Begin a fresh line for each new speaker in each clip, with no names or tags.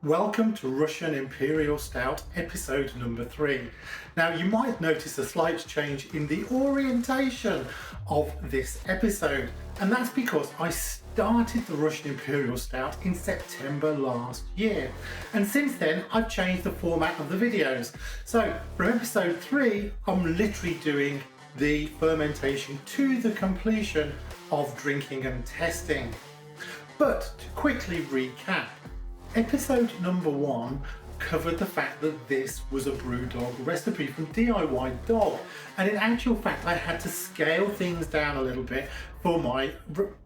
Welcome to Russian Imperial Stout episode number 3. Now you might notice a slight change in the orientation of this episode, and that's because I started the Russian Imperial Stout in September last year, and since then I've changed the format of the videos. So from episode 3 I'm literally doing the fermentation to the completion of drinking and testing. But to quickly recap, episode number 1 covered the fact that this was a BrewDog recipe from DIY Dog, and in actual fact I had to scale things down a little bit for my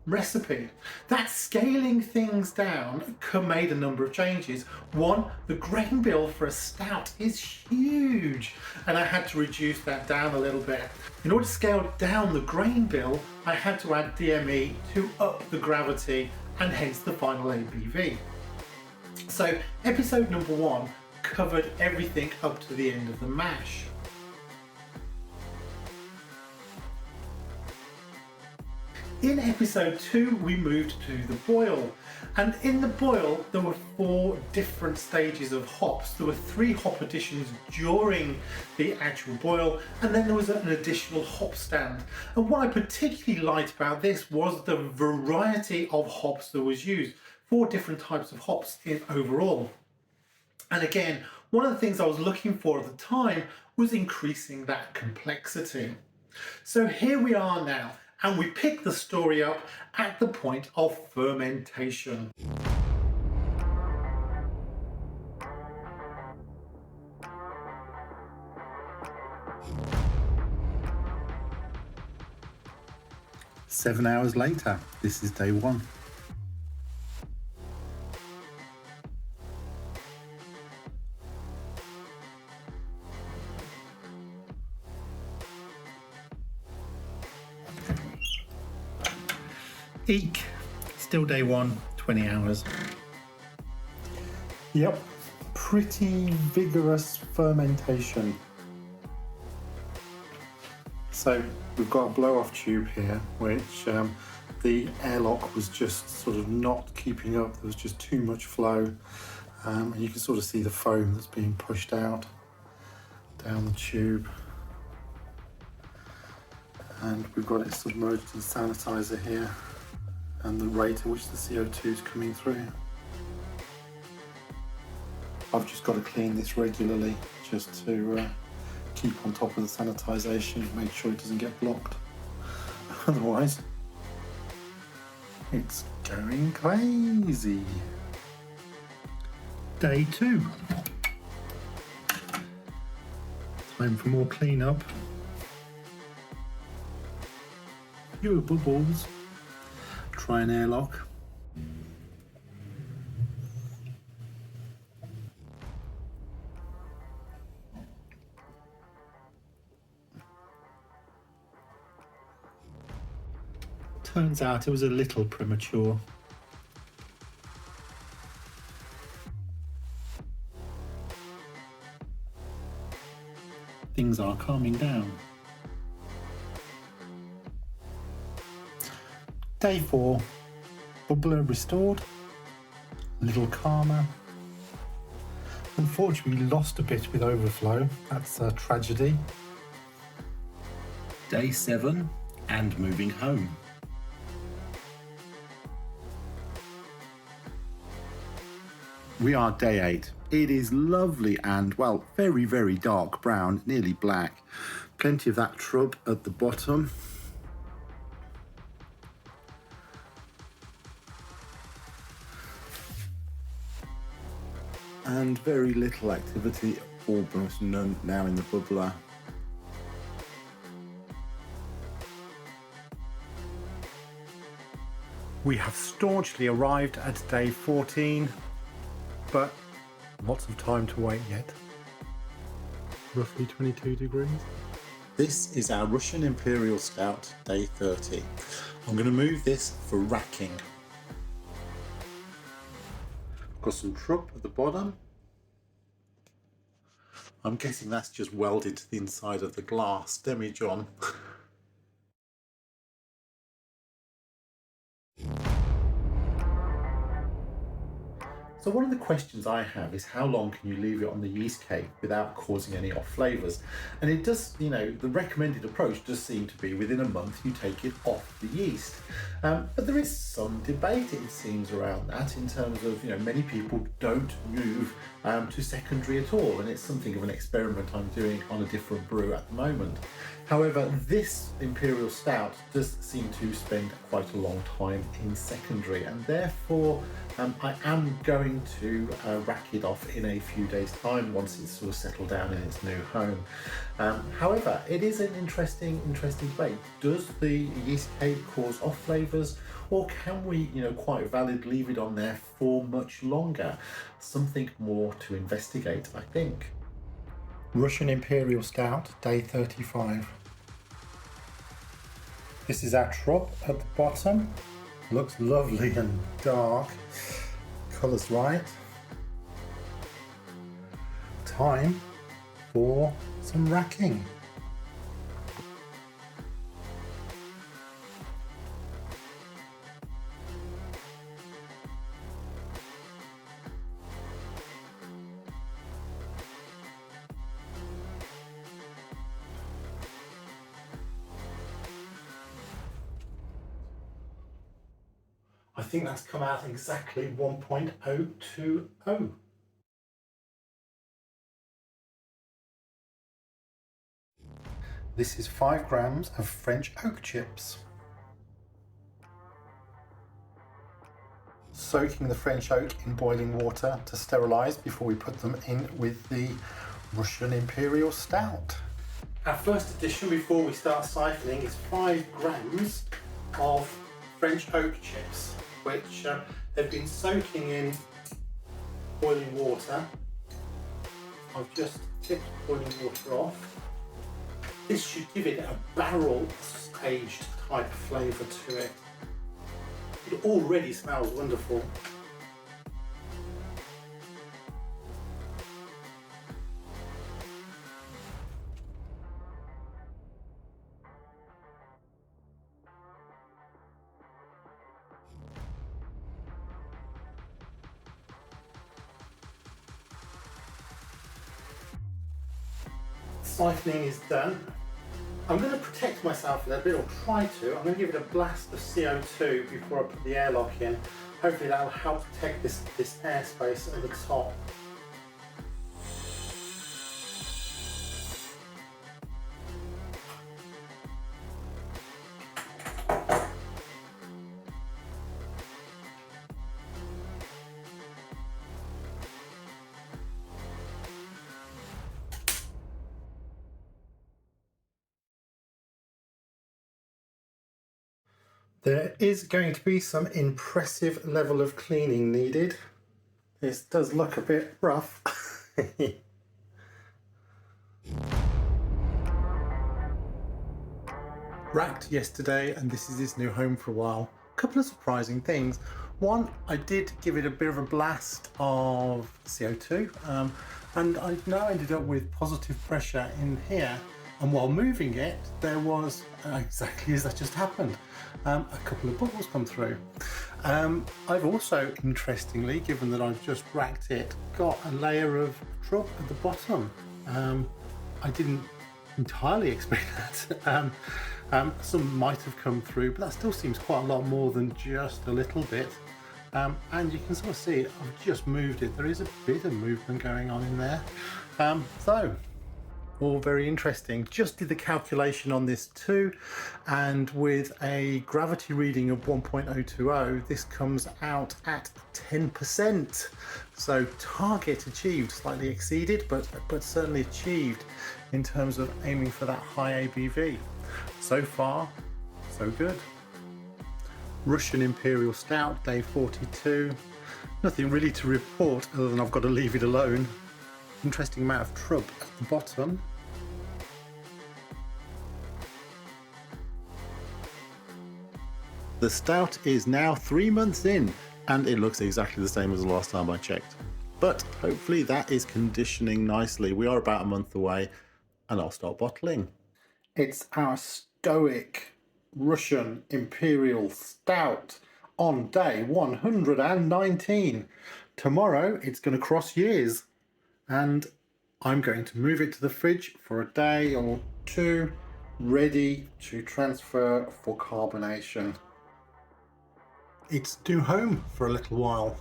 recipe. That scaling things down made a number of changes. One, the grain bill for a stout is huge, and I had to reduce that down a little bit. In order to scale down the grain bill, I had to add DME to up the gravity and hence the final ABV. So episode number 1 covered everything up to the end of the mash. In episode 2 we moved to the boil, and in the boil there were 4 different stages of hops. There were 3 hop additions during the actual boil, and then there was an additional hop stand. And what I particularly liked about this was the variety of hops that was used. 4 different types of hops in overall. And again, one of the things I was looking for at the time was increasing that complexity. So here we are now, and we pick the story up at the point of fermentation. Seven hours later, this is day 1. Eek, still day 1, 20 hours. Yep, pretty vigorous fermentation. So we've got a blow off tube here, which the airlock was just sort of not keeping up. There was just too much flow, and you can sort of see the foam that's being pushed out down the tube. And we've got it submerged in sanitizer here, and the rate at which the CO2 is coming through. I've just got to clean this regularly just to keep on top of the sanitisation, make sure it doesn't get blocked. Otherwise, it's going crazy. Day 2. Time for more cleanup. Fewer bubbles. Try an airlock. Turns out it was a little premature. Things are calming down. Day 4, bubbler restored, a little calmer. Unfortunately, we lost a bit with overflow. That's a tragedy. Day 7, and moving home. We are day 8. It is lovely and, well, very, very dark brown, nearly black. Plenty of that shrub at the bottom. And very little activity, almost none now in the bubbler. We have staunchly arrived at day 14, but lots of time to wait yet. Roughly 22 degrees. This is our Russian Imperial Stout, day 30. I'm going to move this for racking. Got some trup at the bottom. I'm guessing that's just welded to the inside of the glass demijohn. So one of the questions I have is how long can you leave it on the yeast cake without causing any off flavours? And it does, you know, the recommended approach does seem to be within a month you take it off the yeast. But there is some debate, it seems, around that in terms of, you know, many people don't move to secondary at all, and it's something of an experiment I'm doing on a different brew at the moment. However, this Imperial Stout does seem to spend quite a long time in secondary, and therefore I am going to rack it off in a few days' time once it's sort of settled down in its new home. However, it is an interesting debate. Does the yeast cake cause off flavours, or can we, you know, quite validly leave it on there for much longer? Something more to investigate, I think. Russian Imperial Stout, day 35. This is our trop at the bottom. Looks lovely and dark. Colour's right. Time for some racking. I think that's come out exactly 1.020. This is 5 grams of French oak chips. Soaking the French oak in boiling water to sterilise before we put them in with the Russian Imperial Stout. Our first addition before we start siphoning is 5 grams of French oak chips, which they've been soaking in boiling water. I've just tipped boiling water off. This should give it a barrel-aged type flavour to it. It already smells wonderful. Siphoning is done. I'm going to protect myself a little bit, or try to. I'm going to give it a blast of CO2 before I put the airlock in. Hopefully that will help protect this airspace at the top. There is going to be some impressive level of cleaning needed. This does look a bit rough. Racked yesterday, and this is its new home for a while. A couple of surprising things. One, I did give it a bit of a blast of CO2, and I've now ended up with positive pressure in here. And while moving it, there was, exactly as that just happened, a couple of bubbles come through. I've also, interestingly, given that I've just racked it, got a layer of drop at the bottom. I didn't entirely expect that. Some might have come through, but that still seems quite a lot more than just a little bit. And you can sort of see I've just moved it. There is a bit of movement going on in there. So all very interesting. Just did the calculation on this too, and with a gravity reading of 1.020, this comes out at 10%. So target achieved, slightly exceeded, but certainly achieved in terms of aiming for that high ABV. So far, so good. Russian Imperial Stout, day 42. Nothing really to report other than I've got to leave it alone. Interesting amount of trub at the bottom. The stout is now 3 months in, and it looks exactly the same as the last time I checked. But hopefully that is conditioning nicely. We are about a month away, and I'll start bottling. It's our stoic Russian Imperial Stout on day 119. tomorrow it's going to cross years, and I'm going to move it to the fridge for a day or two, ready to transfer for carbonation. It's due home for a little while.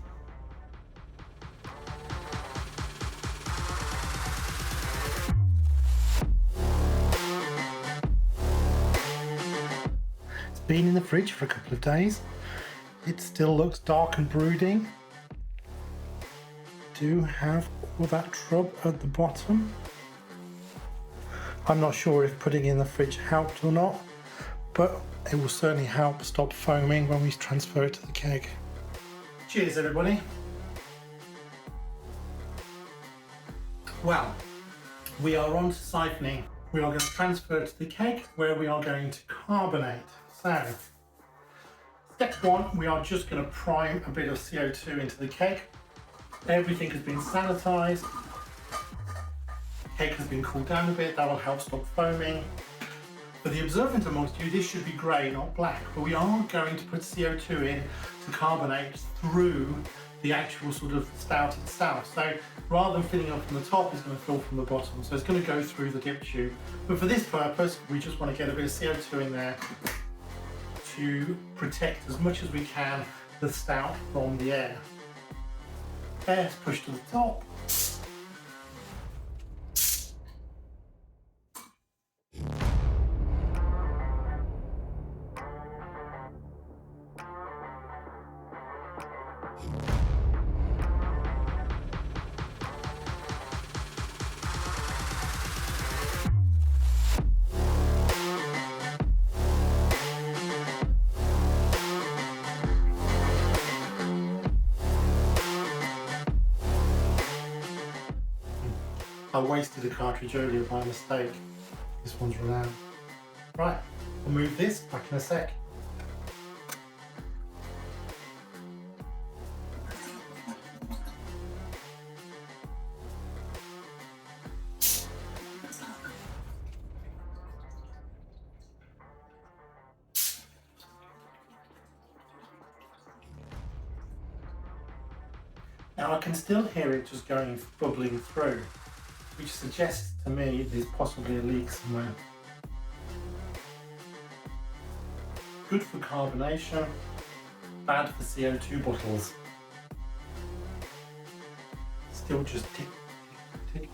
It's been in the fridge for a couple of days. It still looks dark and brooding. Do have all that shrub at the bottom. I'm not sure if putting it in the fridge helped or not, but it will certainly help stop foaming when we transfer it to the keg. Cheers everybody. Well, we are on to siphoning. We are going to transfer it to the keg where we are going to carbonate. So, step one, we are just going to prime a bit of CO2 into the keg. Everything has been sanitised. The keg has been cooled down a bit. That will help stop foaming. For the observant amongst you, this should be grey, not black, but we are going to put CO2 in to carbonate through the actual sort of stout itself. So rather than filling up from the top, it's going to fill from the bottom. So it's going to go through the dip tube. But for this purpose, we just want to get a bit of CO2 in there to protect as much as we can the stout from the air. Air's pushed to the top. I wasted a cartridge earlier by mistake. This one's run out. Right, I'll move this back in a sec. Now I can still hear it just going, bubbling through, which suggests to me there's possibly a leak somewhere. Good for carbonation, bad for CO2 bottles. Still just tick, tick, tick.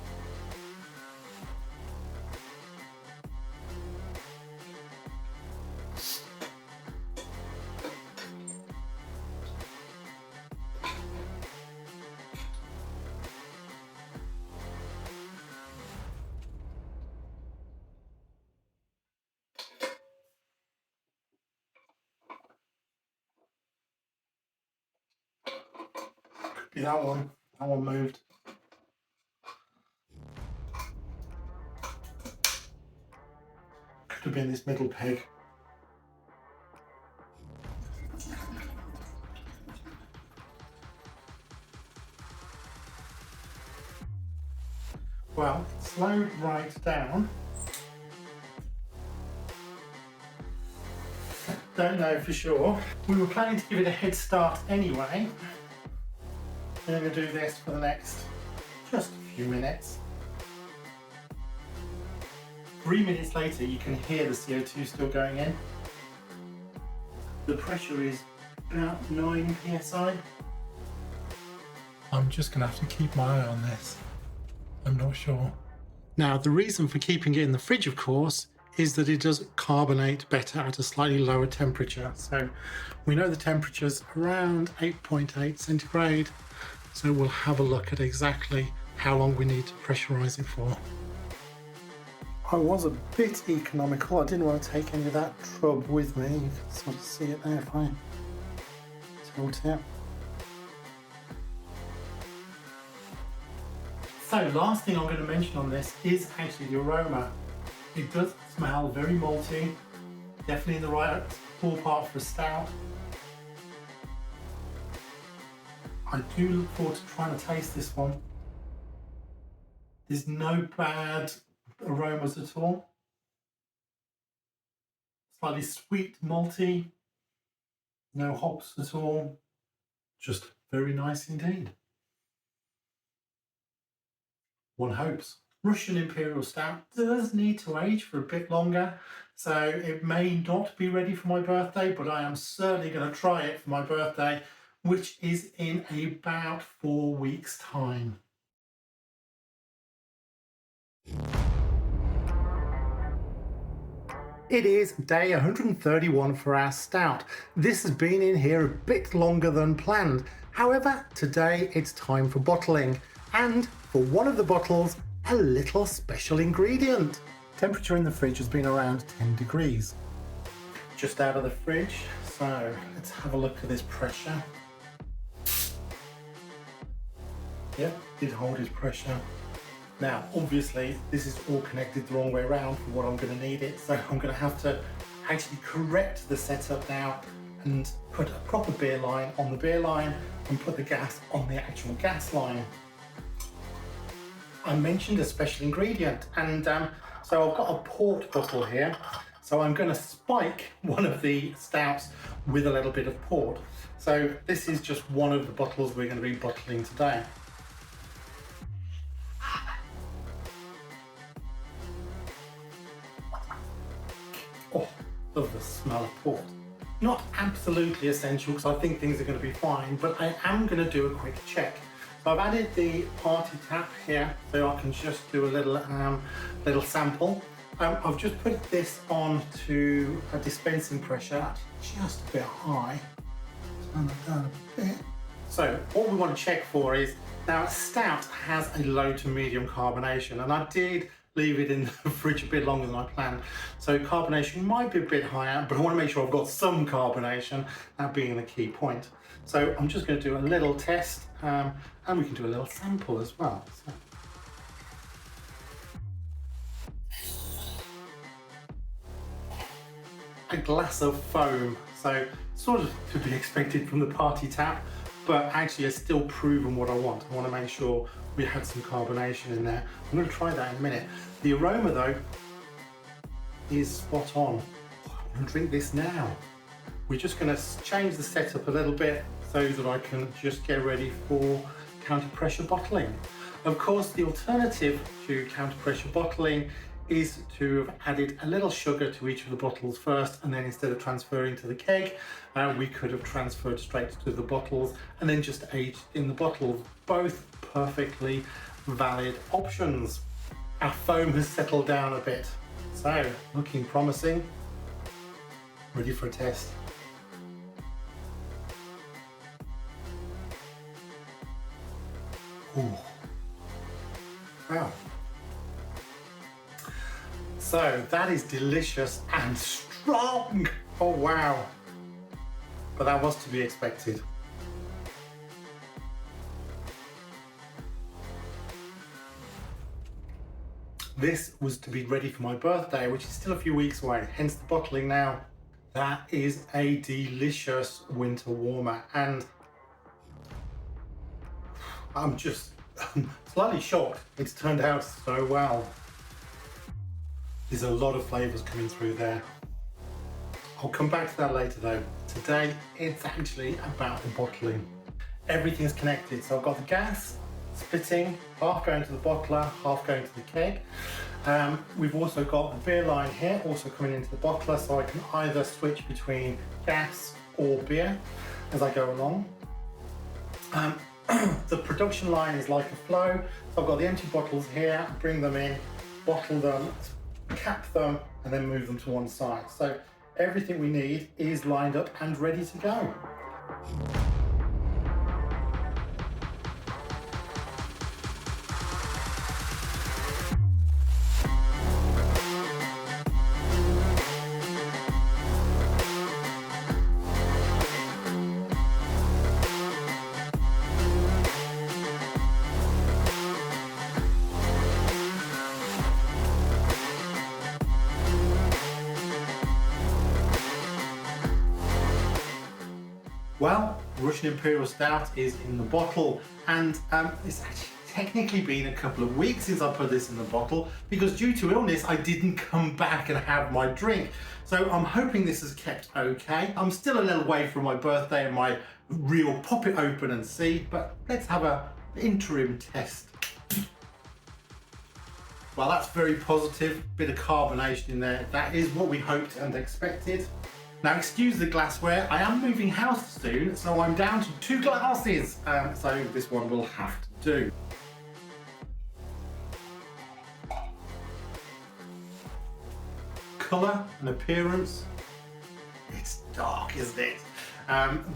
Could be that one moved. Could have been this middle peg. Well, it slowed right down. Don't know for sure. We were planning to give it a head start anyway. We're going to do this for the next just a few minutes. 3 minutes later, you can hear the CO2 still going in. The pressure is about 9 psi. I'm just going to have to keep my eye on this. I'm not sure. Now, the reason for keeping it in the fridge, of course, is that it does carbonate better at a slightly lower temperature. So we know the temperature's around 8.8 centigrade. So we'll have a look at exactly how long we need to pressurize it for. I was a bit economical. I didn't want to take any of that shrub with me. You can sort of see it there if I tilt it. So last thing I'm going to mention on this is actually the aroma. It does smell very malty, definitely in the right ballpark for a stout. I do look forward to trying to taste this one. There's no bad aromas at all. Slightly sweet, malty, no hops at all. Just very nice indeed. one hopes. Russian Imperial Stout does need to age for a bit longer, so it may not be ready for my birthday, but I am certainly going to try it for my birthday, which is in about 4 weeks' time. It is day 131 for our stout. This has been in here a bit longer than planned. However, today it's time for bottling, and for one of the bottles, a little special ingredient. Temperature in the fridge has been around 10 degrees. Just out of the fridge, so let's have a look at this pressure. Yep, did hold his pressure. Now, obviously, this is all connected the wrong way around for what I'm going to need it, so I'm going to have to actually correct the setup now and put a proper beer line on the beer line and put the gas on the actual gas line. I mentioned a special ingredient, and so I've got a port bottle here, so I'm going to spike one of the stouts with a little bit of port. So this is just one of the bottles we're going to be bottling today. Oh, love the smell of port. Not absolutely essential because I think things are going to be fine, but I am going to do a quick check. So I've added the party tap here, so I can just do a little sample. I've just put this on to a dispensing pressure, just a bit high. Turn that down a bit. So what we want to check for is, now stout has a low to medium carbonation, and I did leave it in the fridge a bit longer than I planned. So carbonation might be a bit higher, but I want to make sure I've got some carbonation, that being the key point. So I'm just going to do a little test, and we can do a little sample as well. So. A glass of foam, so sort of to be expected from the party tap, but actually it's still proven what I want. I want to make sure we had some carbonation in there. I'm going to try that in a minute. The aroma though is spot on. I'm going to drink this now. We're just going to change the setup a little bit so that I can just get ready for counter pressure bottling. Of course, the alternative to counter pressure bottling is to have added a little sugar to each of the bottles first, and then instead of transferring to the keg, we could have transferred straight to the bottles and then just aged in the bottles. Both perfectly valid options. Our foam has settled down a bit, so looking promising. Ready for a test. Ooh. Wow. So that is delicious and strong. Oh wow. But that was to be expected. This was to be ready for my birthday, which is still a few weeks away, hence the bottling now. That is a delicious winter warmer, and I'm just slightly shocked it's turned out so well. There's a lot of flavours coming through there. I'll come back to that later though. Today it's actually about the bottling. Everything's connected, so I've got the gas splitting, half going to the bottler, half going to the keg. We've also got the beer line here, also coming into the bottler, so I can either switch between gas or beer as I go along. The production line is like a flow, so I've got the empty bottles here, bring them in, bottle them, cap them, and then move them to one side. So everything we need is lined up and ready to go. Well, Russian Imperial Stout is in the bottle, and it's actually technically been a couple of weeks since I put this in the bottle, because due to illness I didn't come back and have my drink. So I'm hoping this has kept okay. I'm still a little way from my birthday and my real pop it open and see, but let's have an interim test. Well, that's very positive, bit of carbonation in there. That is what we hoped and expected. Now, excuse the glassware, I am moving house soon, so I'm down to 2 glasses, so this one will have to do. Colour and appearance, it's dark, isn't it?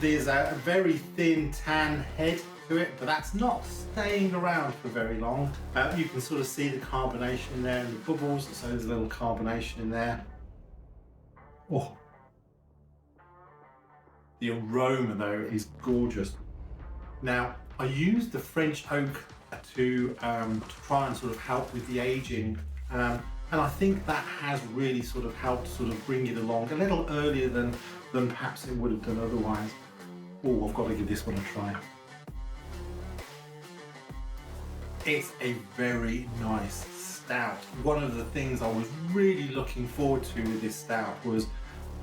There's a very thin tan head to it, but that's not staying around for very long. You can sort of see the carbonation in there and the bubbles, so there's a little carbonation in there. Oh, the aroma though is gorgeous. Now, I used the French oak to try and sort of help with the aging, and I think that has really sort of helped sort of bring it along a little earlier than perhaps it would have done otherwise. Oh, I've got to give this one a try. It's a very nice stout. One of the things I was really looking forward to with this stout was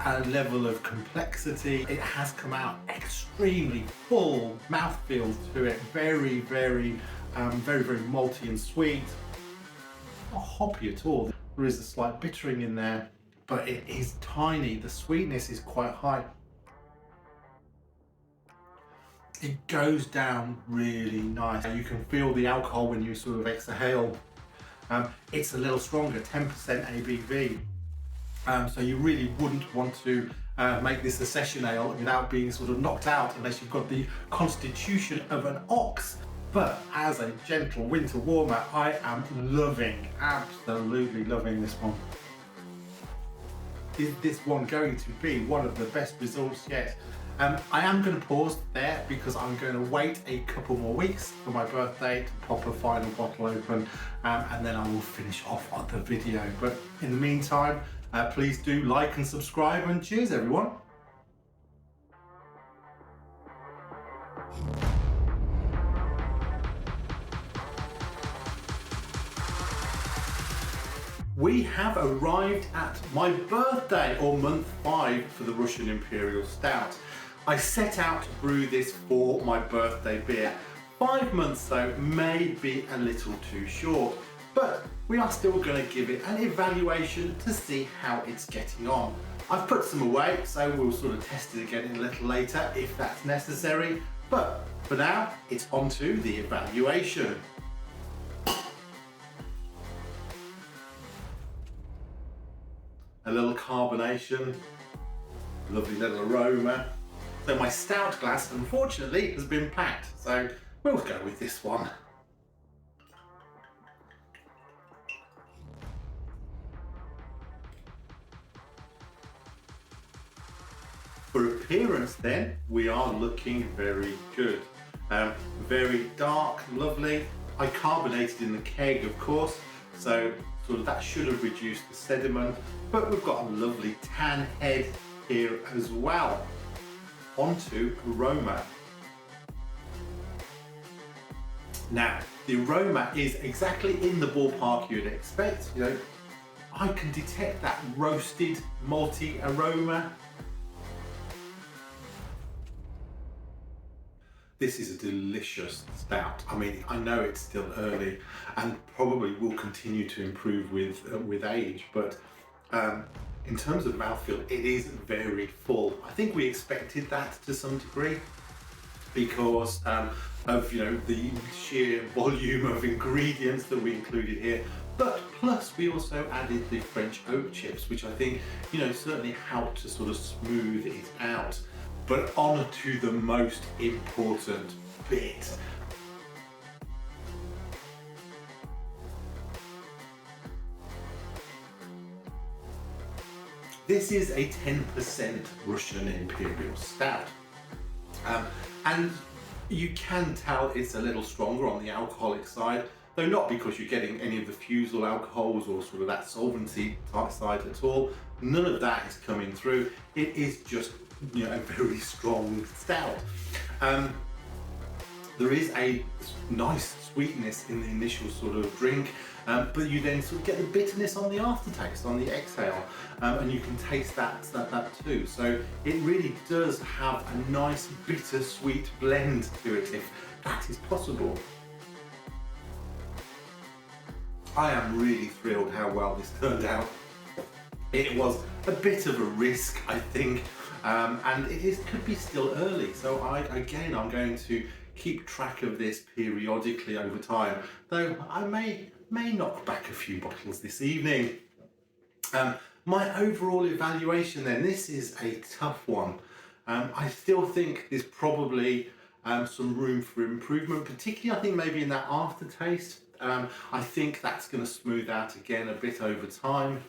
a level of complexity. It has come out extremely full mouthfeel to it, very malty and sweet. Not hoppy at all. There is a slight bittering in there, but it is tiny. The sweetness is quite high. It goes down really nice. You can feel the alcohol when you sort of exhale. It's a little stronger, 10% ABV. So you really wouldn't want to make this a session ale without being sort of knocked out unless you've got the constitution of an ox. But as a gentle winter warmer, I am absolutely loving this one. Is this one going to be one of the best results yet? I am going to pause there because I'm going to wait a couple more weeks for my birthday to pop a final bottle open, and then I will finish off on the video. But in the meantime, please do like and subscribe, and cheers everyone. We have arrived at my birthday, or month 5 for the Russian Imperial Stout. I set out to brew this for my birthday beer. 5 months though may be a little too short, but we are still going to give it an evaluation to see how it's getting on. I've put some away, so we'll sort of test it again a little later if that's necessary, but for now it's on to the evaluation. A little carbonation, lovely little aroma. So my stout glass, unfortunately, has been packed, so we'll go with this one. For appearance then, we are looking very good. Very dark, lovely. I carbonated in the keg, of course, so sort of that should have reduced the sediment, but we've got a lovely tan head here as well. Onto aroma. Now, the aroma is exactly in the ballpark you'd expect. You know, I can detect that roasted, malty aroma. This is a delicious stout. I mean, I know it's still early and probably will continue to improve with age, but in terms of mouthfeel, it is very full. I think we expected that to some degree because of the sheer volume of ingredients that we included here. But plus we also added the French oak chips, which I think certainly helped to sort of smooth it out. But on to the most important bit. This is a 10% Russian Imperial Stout. And you can tell it's a little stronger on the alcoholic side, though not because you're getting any of the fusel alcohols or sort of that solvency side at all. None of that is coming through. It is just a very strong stout. There is a nice sweetness in the initial sort of drink, but you then sort of get the bitterness on the aftertaste, on the exhale, and you can taste that too. So it really does have a nice bitter-sweet blend to it, if that is possible. I am really thrilled how well this turned out. It was a bit of a risk, I think, and could be still early. So I'm going to keep track of this periodically over time, though I may knock back a few bottles this evening. My overall evaluation then, this is a tough one. I still think there's probably some room for improvement, particularly I think maybe in that aftertaste. I think that's going to smooth out again a bit over time,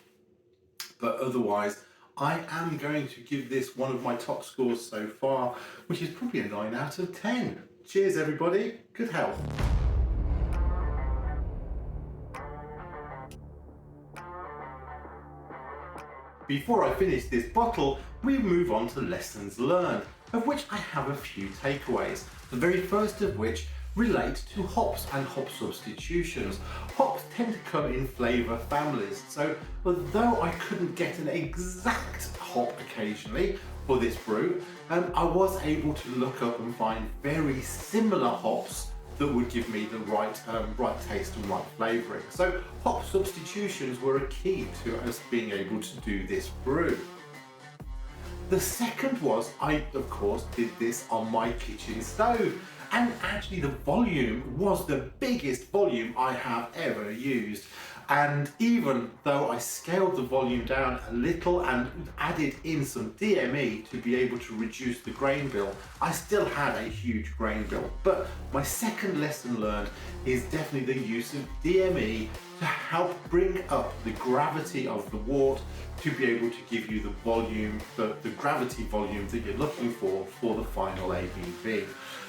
but otherwise I am going to give this one of my top scores so far, which is probably a 9 out of 10. Cheers everybody, good health. Before I finish this bottle, we move on to lessons learned, of which I have a few takeaways. The very first of which relate to hops and hop substitutions. Hops tend to come in flavour families, so although I couldn't get an exact hop occasionally for this brew, I was able to look up and find very similar hops that would give me the right taste and right flavouring. So hop substitutions were a key to us being able to do this brew. The second was, I of course did this on my kitchen stove, and actually the volume was the biggest volume I have ever used. And even though I scaled the volume down a little and added in some DME to be able to reduce the grain bill, I still had a huge grain bill. But my second lesson learned is definitely the use of DME to help bring up the gravity of the wort to be able to give you the volume, the gravity volume that you're looking for the final ABV.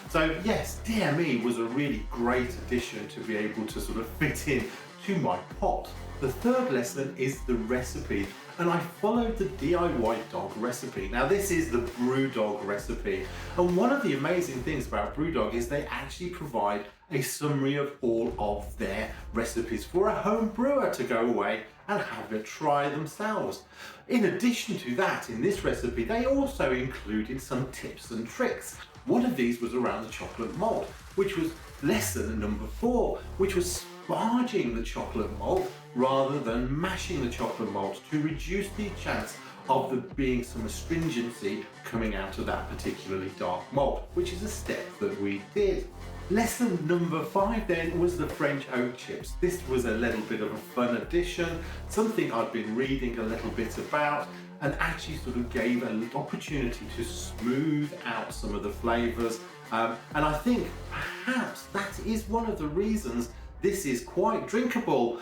So yes, DME was a really great addition to be able to sort of fit in to my pot. The third lesson is the recipe, and I followed the DIY dog recipe. Now this is the BrewDog recipe, and one of the amazing things about BrewDog is they actually provide a summary of all of their recipes for a home brewer to go away and have a try themselves. In addition to that, in this recipe they also included some tips and tricks. One of these was around the chocolate malt, which was lesson number 4, which was sparging the chocolate malt rather than mashing the chocolate malt to reduce the chance of there being some astringency coming out of that particularly dark malt, which is a step that we did. Lesson number 5 then was the French oak chips. This was a little bit of a fun addition, something I'd been reading a little bit about, and actually sort of gave an opportunity to smooth out some of the flavours. And I think perhaps that is one of the reasons this is quite drinkable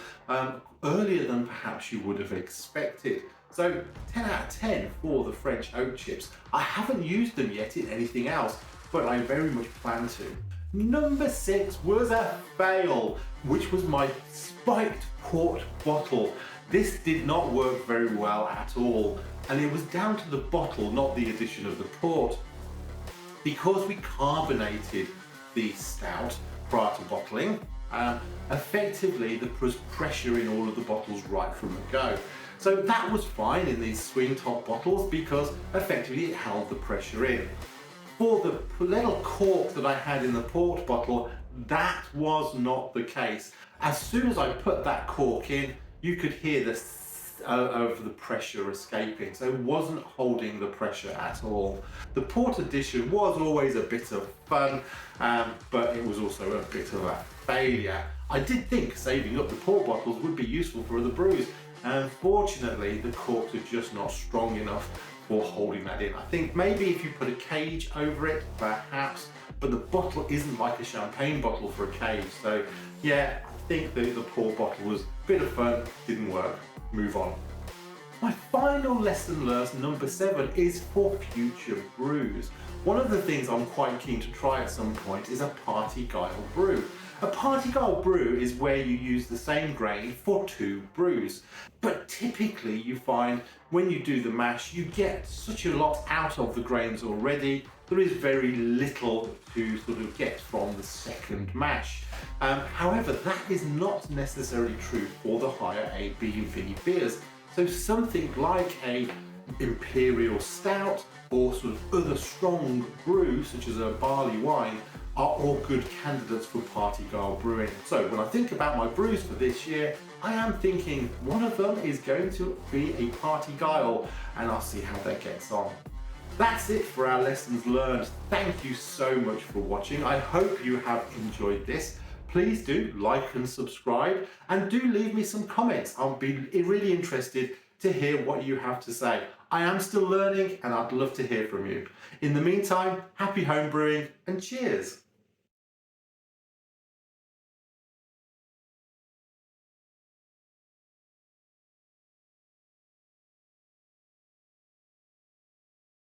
earlier than perhaps you would have expected. So 10 out of 10 for the French oak chips. I haven't used them yet in anything else, but I very much plan to. Number 6 was a fail, which was my spiked port bottle. This did not work very well at all, and it was down to the bottle, not the addition of the port. Because we carbonated the stout prior to bottling, effectively there was pressure in all of the bottles right from the go. So that was fine in these swing top bottles because effectively it held the pressure in. For the little cork that I had in the port bottle, that was not the case. As soon as I put that cork in, you could hear the of the pressure escaping, so it wasn't holding the pressure at all. The port addition was always a bit of fun, but it was also a bit of a failure. I did think saving up the port bottles would be useful for other brews, and unfortunately the corks are just not strong enough for holding that in. I think maybe if you put a cage over it, perhaps, but the bottle isn't like a champagne bottle for a cage, so yeah, I think the port bottle was a bit of fun, didn't work. Move on. My final lesson learned, number 7, is for future brews. One of the things I'm quite keen to try at some point is a party guile brew. A party guile brew is where you use the same grain for 2 brews. But typically you find when you do the mash, you get such a lot out of the grains already. There is very little to sort of get from the second mash. However, that is not necessarily true for the higher ABV beers. So something like a Imperial Stout or sort of other strong brew, such as a barley wine, are all good candidates for party guile brewing. So when I think about my brews for this year, I am thinking one of them is going to be a party guile, and I'll see how that gets on. That's it for our lessons learned. Thank you so much for watching. I hope you have enjoyed this. Please do like and subscribe, and do leave me some comments. I'll be really interested to hear what you have to say. I am still learning and I'd love to hear from you. In the meantime, happy homebrewing and cheers.